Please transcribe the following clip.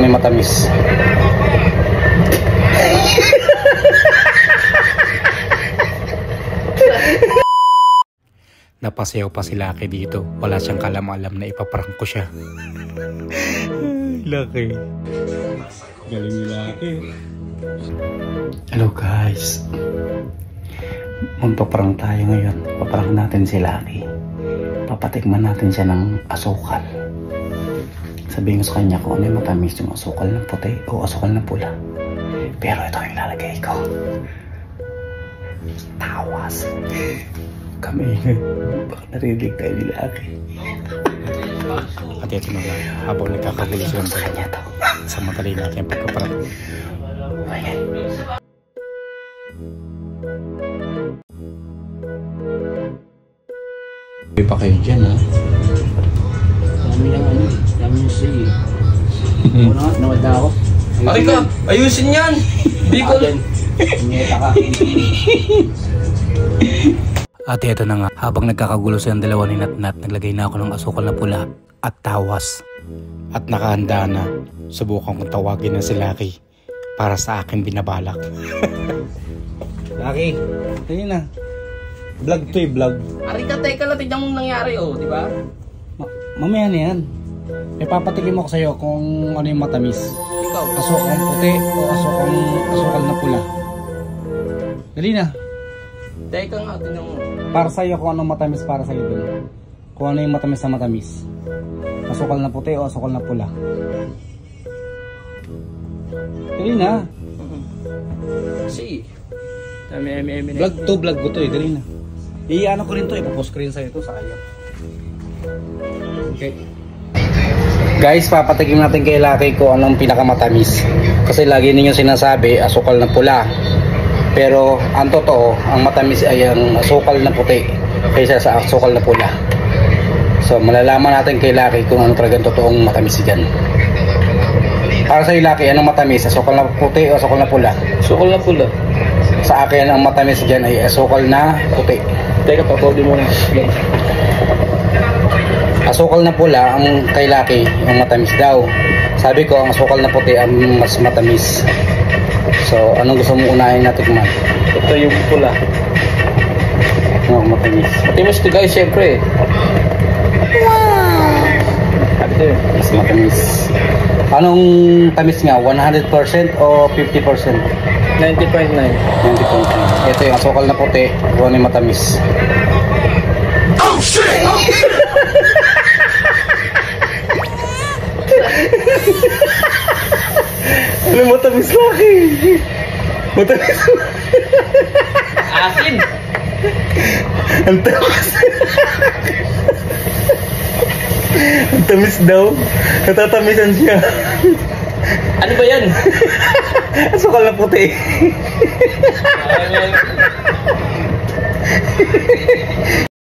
ano yung matamis. Napasayaw pa si Lucky dito. Wala siyang kalam-alam na ipaprank ko siya. Lucky. Galing ni Lucky. Hello guys. Magpaprank tayo ngayon. Paprank natin si Lucky. Papatikman natin siya ng asukal. Sabihin ko sa kanya kung ano yung matamis, yung asukal ng puti o asukal ng pula. Pero ito yung lalagay ko. Tawas. Kami, baka narinig tayo ni Lucky. At ito na lang, habang nagkakagulo silang dalawa, sa madali natin yung pagkaparang. Okay. Hindi pa kayo dyan, ha? Dami yung ano, dami yung say. Una nga, nawala ako. Ay ka, ayusin yan! Hindi ko lang. Ngeta ka. At ito na nga, habang nagkakagulo silang dalawa ni Natnat, naglagay na ako ng asukal na pula at tawas. At nakahanda na, subukan kong tawagin na si Lucky para sa akin binabalak. Lucky, Ayun na, vlog to eh, vlog. Ari ka, teka lang, tignan mong nangyari di ba? Mamaya na yan. Ipapatikim ako sa'yo kung ano yung matamis. Ikaw. Asukal puti o asukal na pula. Dali na. Teka nga, tignan mo. Para sa'yo kung anong matamis para sa'yo dun. Kung ano yung matamis na matamis. Asukal na puti o asukal na pula. Dali na. Kasi, Vlog to, vlog ko to eh. Dali na. I-ano ko rin to, ipopost ko rin sa'yo to sa kayo. Okay. Guys, papatikim natin kay Lucky kung anong pinakamatamis. Kasi lagi ninyo sinasabi, asukal na pula. Pero ang totoo, ang matamis ay ang asukal na puti kaysa sa asukal na pula. So malalaman natin kay Lucky kung ano talagang totoong matamis dyan. Para sa Lucky, anong matamis? Asukal na puti o asukal na pula? sukol na pula. Sa akin, ang matamis dyan ay asukal na puti. Teka, papodi mo na. Asukal na pula, ang kay Lucky, ang matamis daw. Sabi ko, ang asukal na puti ang mas matamis. So, anong gusto mo unahin na tikman? Ito yung pula. No, matamis. Matimis to guys, syempre. Wow! Ito yun. Mas matamis. Anong tamis nga? 100% o 50%? 90.9. 90%. Ito yung asukal na puti, kung ano yung matamis. Oh shit! Ano matamis Lucky? Matamis. Asin! Ang tamis. Ang tamis daw. Natatamisan siya. Ano ba yan? Asukal na puti.